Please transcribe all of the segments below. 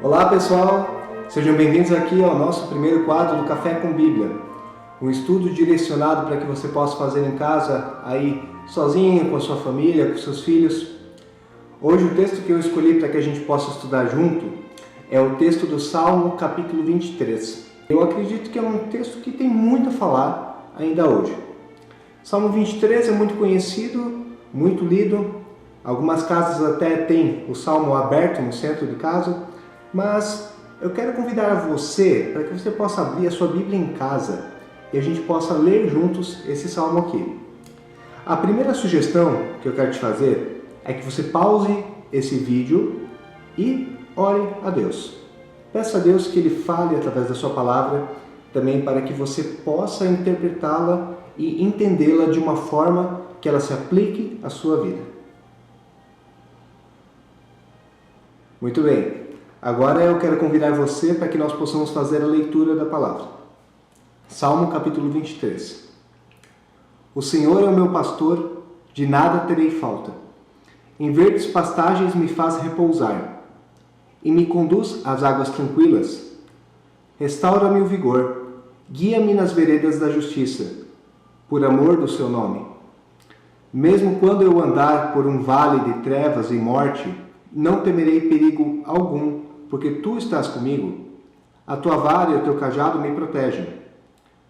Olá pessoal, sejam bem-vindos aqui ao nosso primeiro quadro do Café com Bíblia. Um estudo direcionado para que você possa fazer em casa, aí sozinho, com a sua família, com seus filhos. Hoje o texto que eu escolhi para que a gente possa estudar junto é o texto do Salmo capítulo 23. Eu acredito que é um texto que tem muito a falar ainda hoje. Salmo 23 é muito conhecido, muito lido. Algumas casas até têm o Salmo aberto no centro de casa. Mas eu quero convidar você para que você possa abrir a sua Bíblia em casa e a gente possa ler juntos esse salmo aqui. A primeira sugestão que eu quero te fazer é que você pause esse vídeo e ore a Deus. Peça a Deus que Ele fale através da sua palavra, também para que você possa interpretá-la e entendê-la de uma forma que ela se aplique à sua vida. Muito bem. Agora eu quero convidar você para que nós possamos fazer a leitura da palavra. Salmo capítulo 23. O Senhor é o meu pastor, de nada terei falta. Em verdes pastagens me faz repousar, e me conduz às águas tranquilas. Restaura-me o vigor, guia-me nas veredas da justiça, por amor do seu nome. Mesmo quando eu andar por um vale de trevas e morte, não temerei perigo algum, porque tu estás comigo. A tua vara e o teu cajado me protegem.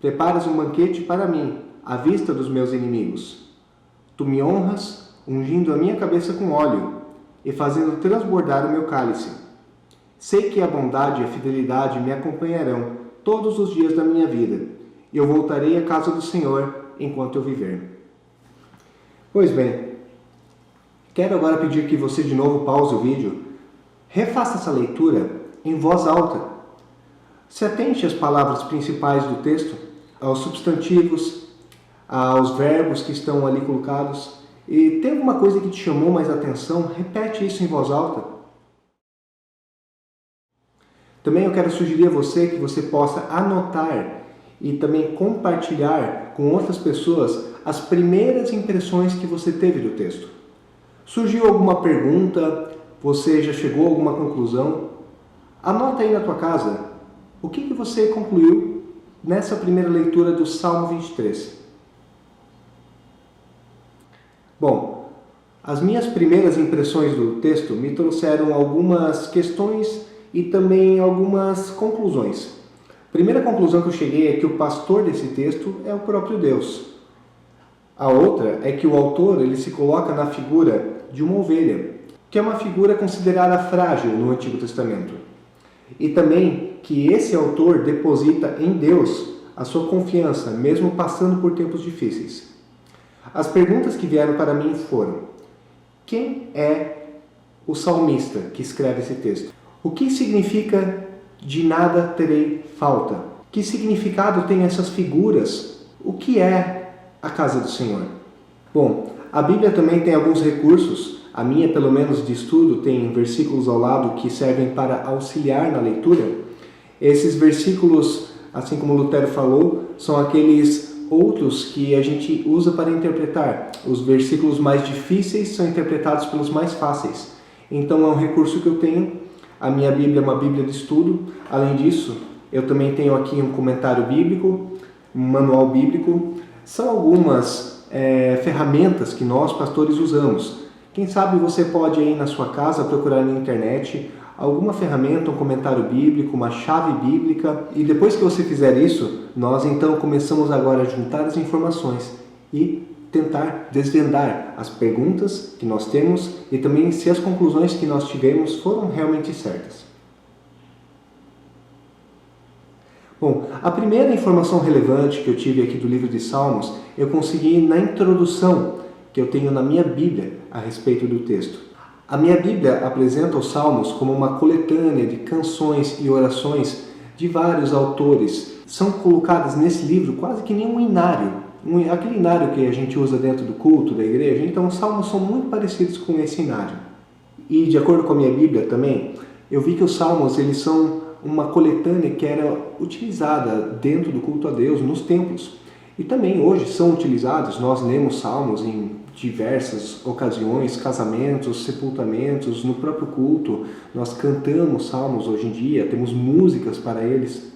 Preparas um banquete para mim, à vista dos meus inimigos. Tu me honras, ungindo a minha cabeça com óleo e fazendo transbordar o meu cálice. Sei que a bondade e a fidelidade me acompanharão todos os dias da minha vida, e eu voltarei à casa do Senhor enquanto eu viver. Pois bem, quero agora pedir que você de novo pause o vídeo. Refaça essa leitura em voz alta. Se atente às palavras principais do texto, aos substantivos, aos verbos que estão ali colocados. E tem alguma coisa que te chamou mais atenção? Repete isso em voz alta. Também eu quero sugerir a você que você possa anotar e também compartilhar com outras pessoas as primeiras impressões que você teve do texto. Surgiu alguma pergunta? Você já chegou a alguma conclusão? Anota aí na tua casa o que você concluiu nessa primeira leitura do Salmo 23. Bom, as minhas primeiras impressões do texto me trouxeram algumas questões e também algumas conclusões. A primeira conclusão que eu cheguei é que o pastor desse texto é o próprio Deus. A outra é que o autor ele se coloca na figura de uma ovelha, que é uma figura considerada frágil no Antigo Testamento. E também que esse autor deposita em Deus a sua confiança, mesmo passando por tempos difíceis. As perguntas que vieram para mim foram: quem é o salmista que escreve esse texto? O que significa de nada terei falta? Que significado tem essas figuras? O que é a casa do Senhor? Bom, a Bíblia também tem alguns recursos. A minha, pelo menos, de estudo, tem versículos ao lado que servem para auxiliar na leitura. Esses versículos, assim como Lutero falou, são aqueles outros que a gente usa para interpretar. Os versículos mais difíceis são interpretados pelos mais fáceis. Então é um recurso que eu tenho. A minha Bíblia é uma Bíblia de estudo. Além disso, eu também tenho aqui um comentário bíblico, um manual bíblico. São algumas ferramentas que nós, pastores, usamos. Quem sabe você pode aí na sua casa procurar na internet alguma ferramenta, um comentário bíblico, uma chave bíblica. E depois que você fizer isso, nós então começamos agora a juntar as informações e tentar desvendar as perguntas que nós temos e também se as conclusões que nós tivemos foram realmente certas. Bom, a primeira informação relevante que eu tive aqui do livro de Salmos, eu consegui na introdução que eu tenho na minha Bíblia a respeito do texto. A minha Bíblia apresenta os Salmos como uma coletânea de canções e orações de vários autores. São colocadas nesse livro quase que nem um inário, aquele inário que a gente usa dentro do culto, da igreja. Então os Salmos são muito parecidos com esse inário. E de acordo com a minha Bíblia também, eu vi que os Salmos eles são uma coletânea que era utilizada dentro do culto a Deus, nos templos. E também hoje são utilizados, nós lemos salmos em diversas ocasiões, casamentos, sepultamentos, no próprio culto, nós cantamos salmos hoje em dia, temos músicas para eles.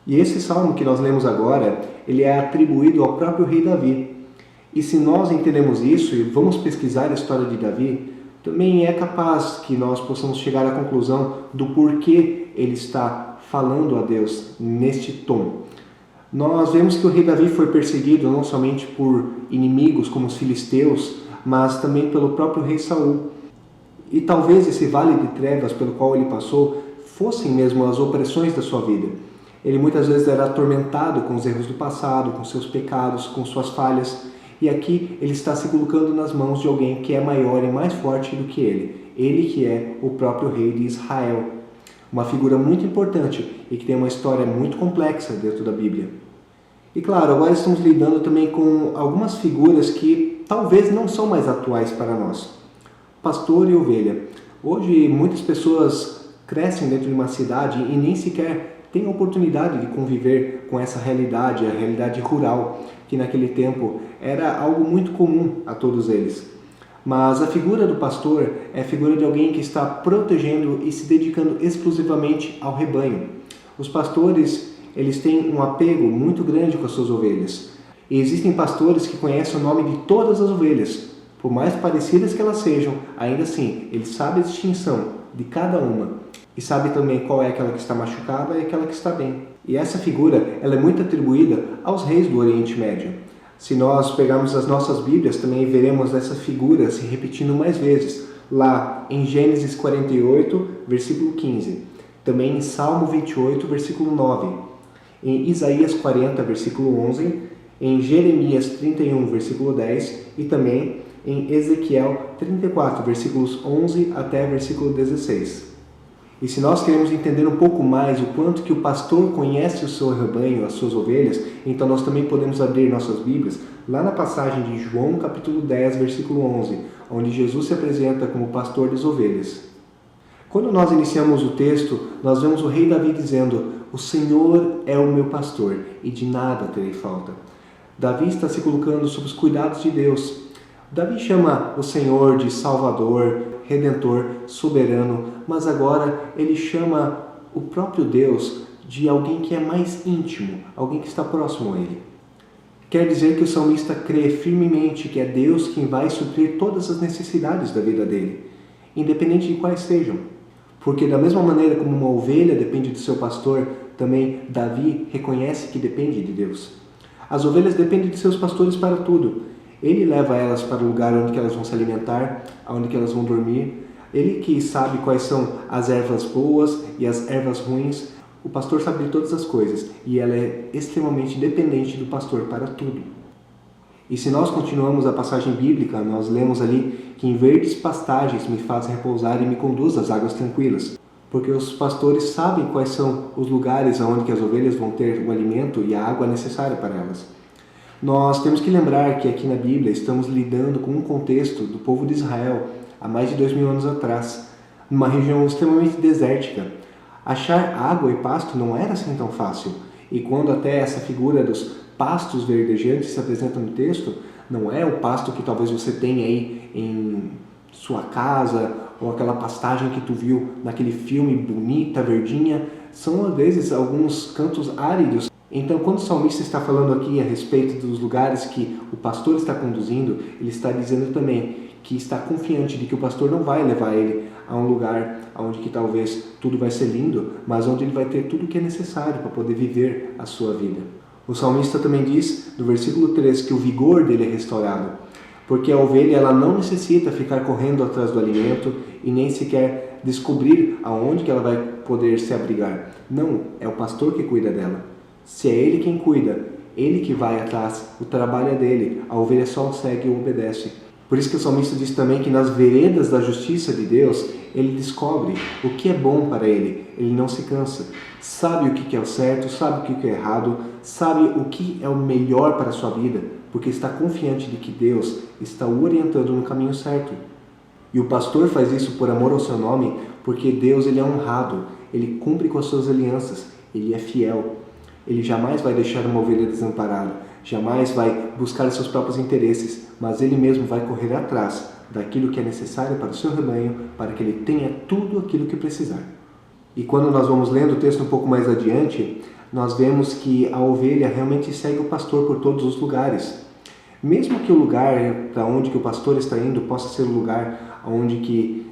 E esse salmo que nós lemos agora, ele é atribuído ao próprio rei Davi. E se nós entendemos isso e vamos pesquisar a história de Davi, também é capaz que nós possamos chegar à conclusão do porquê ele está falando a Deus neste tom. Nós vemos que o rei Davi foi perseguido não somente por inimigos como os filisteus, mas também pelo próprio rei Saul. E talvez esse vale de trevas pelo qual ele passou fossem mesmo as opressões da sua vida. Ele muitas vezes era atormentado com os erros do passado, com seus pecados, com suas falhas. E aqui ele está se colocando nas mãos de alguém que é maior e mais forte do que ele que é o próprio rei de Israel. Uma figura muito importante e que tem uma história muito complexa dentro da Bíblia. E claro, agora estamos lidando também com algumas figuras que talvez não são mais atuais para nós. Pastor e ovelha. Hoje muitas pessoas crescem dentro de uma cidade e nem sequer têm a oportunidade de conviver com essa realidade, a realidade rural, que naquele tempo era algo muito comum a todos eles. Mas a figura do pastor é a figura de alguém que está protegendo e se dedicando exclusivamente ao rebanho. Os pastores, eles têm um apego muito grande com as suas ovelhas. E existem pastores que conhecem o nome de todas as ovelhas. Por mais parecidas que elas sejam, ainda assim, ele sabe a distinção de cada uma. E sabe também qual é aquela que está machucada e aquela que está bem. E essa figura, ela é muito atribuída aos reis do Oriente Médio. Se nós pegarmos as nossas Bíblias, também veremos essa figura se repetindo mais vezes, lá em Gênesis 48, versículo 15, também em Salmo 28, versículo 9, em Isaías 40, versículo 11, em Jeremias 31, versículo 10 e também em Ezequiel 34, versículos 11 até versículo 16. E se nós queremos entender um pouco mais o quanto que o pastor conhece o seu rebanho, as suas ovelhas, então nós também podemos abrir nossas Bíblias lá na passagem de João capítulo 10, versículo 11, onde Jesus se apresenta como pastor das ovelhas. Quando nós iniciamos o texto, nós vemos o rei Davi dizendo: "O Senhor é o meu pastor e de nada terei falta." Davi está se colocando sob os cuidados de Deus. Davi chama o Senhor de Salvador, Redentor, Soberano, mas agora ele chama o próprio Deus de alguém que é mais íntimo, alguém que está próximo a ele. Quer dizer que o salmista crê firmemente que é Deus quem vai suprir todas as necessidades da vida dele, independente de quais sejam. Porque da mesma maneira como uma ovelha depende do seu pastor, também Davi reconhece que depende de Deus. As ovelhas dependem de seus pastores para tudo. Ele leva elas para o lugar onde elas vão se alimentar, onde elas vão dormir. Ele que sabe quais são as ervas boas e as ervas ruins. O pastor sabe de todas as coisas e ela é extremamente dependente do pastor para tudo. E se nós continuamos a passagem bíblica, nós lemos ali que em verdes pastagens me faz repousar e me conduz às águas tranquilas. Porque os pastores sabem quais são os lugares onde as ovelhas vão ter o alimento e a água necessária para elas. Nós temos que lembrar que aqui na Bíblia estamos lidando com um contexto do povo de Israel há mais de 2000 anos atrás, numa região extremamente desértica. Achar água e pasto não era assim tão fácil. E quando até essa figura dos pastos verdejantes se apresenta no texto, não é o pasto que talvez você tenha aí em sua casa, ou aquela pastagem que tu viu naquele filme bonita, verdinha. São às vezes alguns cantos áridos. Então, quando o salmista está falando aqui a respeito dos lugares que o pastor está conduzindo, ele está dizendo também que está confiante de que o pastor não vai levar ele a um lugar onde que talvez tudo vai ser lindo, mas onde ele vai ter tudo o que é necessário para poder viver a sua vida. O salmista também diz, no versículo 3, que o vigor dele é restaurado, porque a ovelha ela não necessita ficar correndo atrás do alimento e nem sequer descobrir aonde que ela vai poder se abrigar. Não, é o pastor que cuida dela. Se é ele quem cuida, ele que vai atrás, o trabalho é dele, a ovelha só segue e obedece. Por isso que o salmista diz também que nas veredas da justiça de Deus, ele descobre o que é bom para ele, ele não se cansa. Sabe o que é o certo, sabe o que é errado, sabe o que é o melhor para a sua vida, porque está confiante de que Deus está o orientando no caminho certo. E o pastor faz isso por amor ao seu nome, porque Deus ele é honrado, ele cumpre com as suas alianças, ele é fiel. Ele jamais vai deixar uma ovelha desamparada. jamais vai buscar os seus próprios interesses, mas ele mesmo vai correr atrás daquilo que é necessário para o seu rebanho, para que ele tenha tudo aquilo que precisar. E quando nós vamos lendo o texto um pouco mais adiante, nós vemos que a ovelha realmente segue o pastor por todos os lugares. Mesmo que o lugar para onde que o pastor está indo possa ser o lugar onde que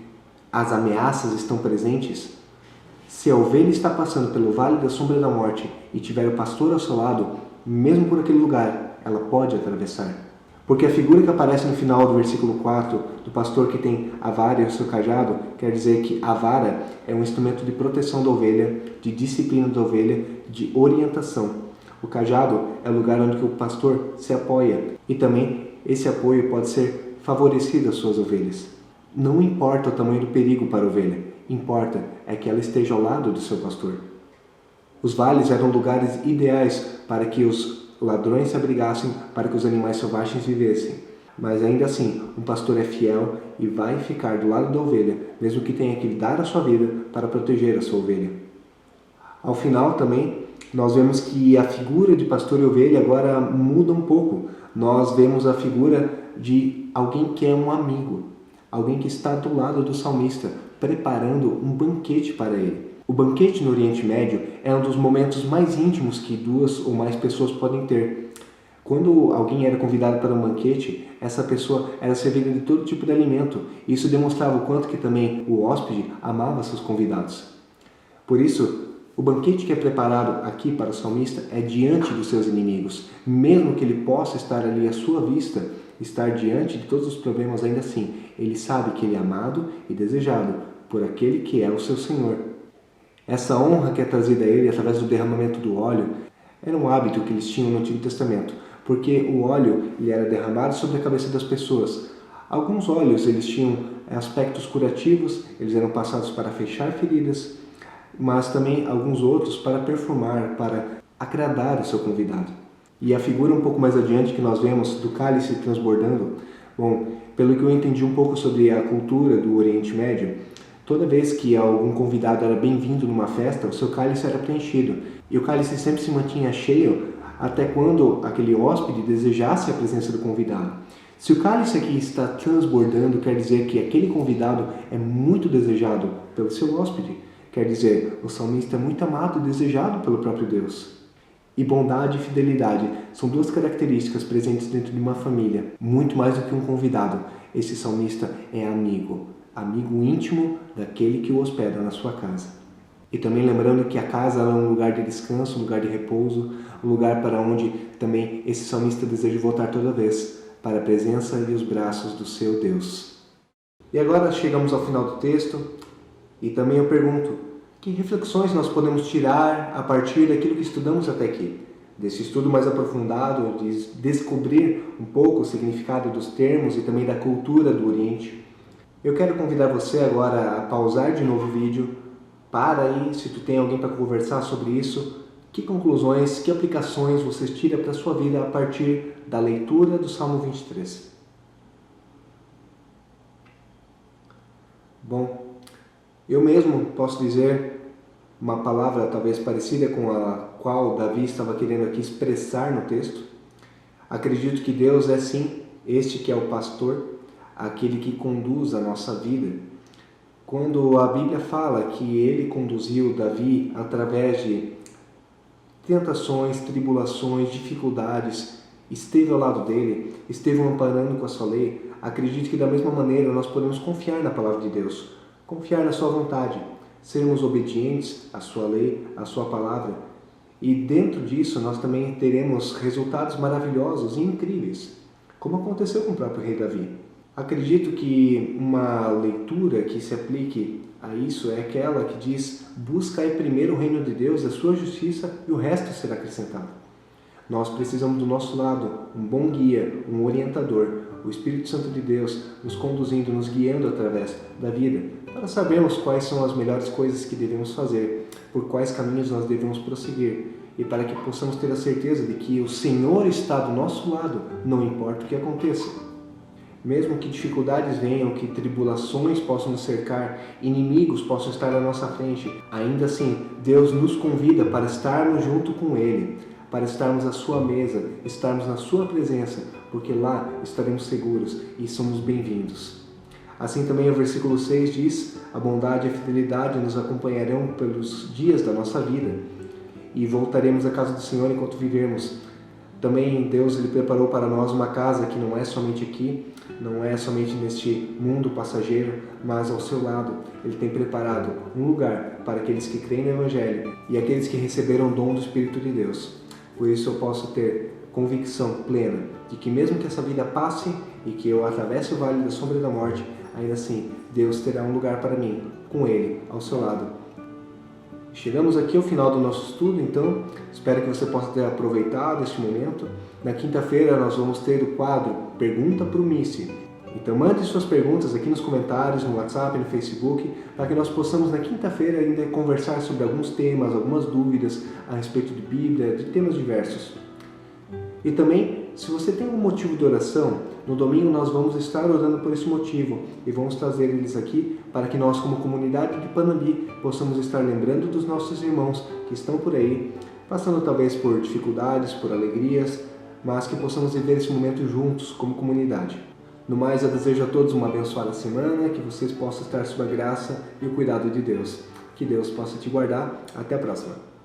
as ameaças estão presentes, se a ovelha está passando pelo vale da sombra da morte e tiver o pastor ao seu lado, mesmo por aquele lugar, ela pode atravessar. Porque a figura que aparece no final do versículo 4, do pastor que tem a vara e o seu cajado, quer dizer que a vara é um instrumento de proteção da ovelha, de disciplina da ovelha, de orientação. O cajado é o lugar onde o pastor se apoia e também esse apoio pode ser favorecido às suas ovelhas. Não importa o tamanho do perigo para a ovelha, importa é que ela esteja ao lado do seu pastor. Os vales eram lugares ideais para que os ladrões se abrigassem, para que os animais selvagens vivessem. Mas ainda assim, um pastor é fiel e vai ficar do lado da ovelha, mesmo que tenha que dar a sua vida para proteger a sua ovelha. Ao final também, nós vemos que a figura de pastor e ovelha agora muda um pouco. Nós vemos a figura de alguém que é um amigo, alguém que está do lado do salmista, preparando um banquete para ele. O banquete no Oriente Médio é um dos momentos mais íntimos que duas ou mais pessoas podem ter. Quando alguém era convidado para um banquete, essa pessoa era servida de todo tipo de alimento. Isso demonstrava o quanto que também o hóspede amava seus convidados. Por isso, o banquete que é preparado aqui para o salmista é diante dos seus inimigos. Mesmo que ele possa estar ali à sua vista, estar diante de todos os problemas, ainda assim, ele sabe que ele é amado e desejado por aquele que é o seu Senhor. Essa honra que é trazida a ele através do derramamento do óleo era um hábito que eles tinham no Antigo Testamento, porque o óleo ele era derramado sobre a cabeça das pessoas. Alguns óleos eles tinham aspectos curativos, eles eram passados para fechar feridas, mas também alguns outros para perfumar, para agradar o seu convidado. E a figura um pouco mais adiante que nós vemos do cálice transbordando, bom, pelo que eu entendi um pouco sobre a cultura do Oriente Médio, toda vez que algum convidado era bem-vindo numa festa, o seu cálice era preenchido. E o cálice sempre se mantinha cheio até quando aquele hóspede desejasse a presença do convidado. Se o cálice aqui está transbordando, quer dizer que aquele convidado é muito desejado pelo seu hóspede. Quer dizer, o salmista é muito amado e desejado pelo próprio Deus. E bondade e fidelidade são duas características presentes dentro de uma família, muito mais do que um convidado. Esse salmista é amigo íntimo daquele que o hospeda na sua casa. E também lembrando que a casa é um lugar de descanso, um lugar de repouso, um lugar para onde também esse salmista deseja voltar toda vez, para a presença e os braços do seu Deus. E agora chegamos ao final do texto e também eu pergunto, que reflexões nós podemos tirar a partir daquilo que estudamos até aqui? Desse estudo mais aprofundado, de descobrir um pouco o significado dos termos e também da cultura do Oriente. Eu quero convidar você agora a pausar de novo o vídeo, para aí, se tu tem alguém para conversar sobre isso, que conclusões, que aplicações você tira para a sua vida a partir da leitura do Salmo 23. Bom, eu mesmo posso dizer uma palavra talvez parecida com a qual Davi estava querendo aqui expressar no texto. Acredito que Deus é sim este que é o pastor, aquele que conduz a nossa vida. Quando a Bíblia fala que ele conduziu Davi através de tentações, tribulações, dificuldades, esteve ao lado dele, esteve o amparando com a sua lei, acredito que da mesma maneira nós podemos confiar na palavra de Deus, confiar na sua vontade, sermos obedientes à sua lei, à sua palavra. E dentro disso nós também teremos resultados maravilhosos e incríveis, como aconteceu com o próprio rei Davi. Acredito que uma leitura que se aplique a isso é aquela que diz: buscai primeiro o reino de Deus, a sua justiça, e o resto será acrescentado. Nós precisamos do nosso lado um bom guia, um orientador, o Espírito Santo de Deus nos conduzindo, nos guiando através da vida, para sabermos quais são as melhores coisas que devemos fazer, por quais caminhos nós devemos prosseguir, e para que possamos ter a certeza de que o Senhor está do nosso lado, não importa o que aconteça. Mesmo que dificuldades venham, que tribulações possam nos cercar, inimigos possam estar à nossa frente, ainda assim, Deus nos convida para estarmos junto com Ele, para estarmos à sua mesa, estarmos na sua presença, porque lá estaremos seguros e somos bem-vindos. Assim também o versículo 6 diz: a bondade e a fidelidade nos acompanharão pelos dias da nossa vida e voltaremos à casa do Senhor enquanto vivermos. Também Deus ele preparou para nós uma casa que não é somente aqui, não é somente neste mundo passageiro, mas ao seu lado Ele tem preparado um lugar para aqueles que creem no Evangelho e aqueles que receberam o dom do Espírito de Deus. Por isso eu posso ter convicção plena de que mesmo que essa vida passe e que eu atravesse o vale da sombra da morte, ainda assim Deus terá um lugar para mim, com Ele ao seu lado. Chegamos aqui ao final do nosso estudo, então espero que você possa ter aproveitado este momento. Na quinta-feira nós vamos ter o quadro Pergunta para o Missy. Então mande suas perguntas aqui nos comentários, no WhatsApp, no Facebook, para que nós possamos na quinta-feira ainda conversar sobre alguns temas, algumas dúvidas a respeito de Bíblia, de temas diversos. E também, se você tem um motivo de oração, no domingo nós vamos estar orando por esse motivo e vamos trazer eles aqui para que nós, como comunidade de Panambi, possamos estar lembrando dos nossos irmãos que estão por aí, passando talvez por dificuldades, por alegrias, mas que possamos viver esse momento juntos como comunidade. No mais, eu desejo a todos uma abençoada semana, que vocês possam estar sob a graça e o cuidado de Deus. Que Deus possa te guardar. Até a próxima.